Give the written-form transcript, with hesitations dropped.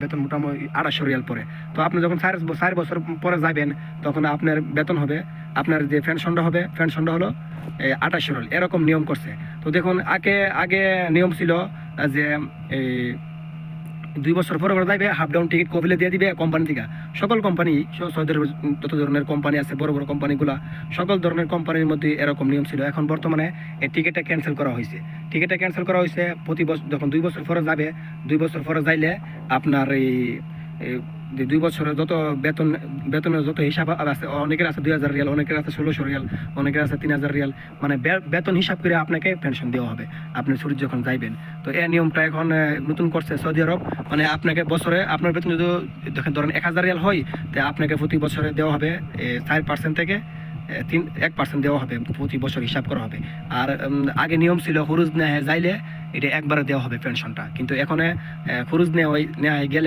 বেতন মোটামুটি 250 রিয়াল পরে। তো আপনি যখন 4 বছর পরে যাবেন তখন আপনার বেতন হবে, আপনার যে পেনশনটা হবে, পেনশনটা হলো 28 রিয়াল, এরকম নিয়ম করছে। তো দেখুন আগে আগে নিয়ম ছিল যে এই 2 বছর পরে পরে যাইবে, হাফ ডাউন টিকিট কপিলে দিয়ে দিবে কোম্পানি থেকে। সকল কোম্পানি, সৌদি আরবের যত ধরনের কোম্পানি আছে, বড় বড় কোম্পানিগুলা, সকল ধরনের কোম্পানির মধ্যে এরকম নিয়ম ছিল। এখন বর্তমানে এই টিকিটটা ক্যান্সেল করা হয়েছে। টিকিটটা ক্যান্সেল করা হয়েছে প্রতি বছর যখন 2 বছর পরে যাবে, 2 বছর পরে যাইলে আপনার এই এই যে 2 বছরের যত বেতনের যত হিসাব আছে, অনেকের আছে 2000 রিয়াল, অনেকের আছে 1600 রিয়াল, অনেকের আছে 3000 রিয়াল, মানে বেতন হিসাব করে আপনাকে পেনশন দেওয়া হবে আপনি ছুটি যখন যাইবেন। তো এই নিয়মটা এখন নতুন করছে সৌদি আরব। মানে আপনাকে বছরে আপনার বেতন যদি দেখেন ধরেন 1000 রিয়াল হয়, তো আপনাকে প্রতি বছরে দেওয়া হবে 4% থেকে 1% দেওয়া হবে, প্রতি বছর হিসাব করা হবে। আর আগে নিয়ম ছিল খরচ নেওয়া যাইলে এটা একবারে দেওয়া হবে পেনশনটা, কিন্তু এখন খরচ নেওয়া গেলে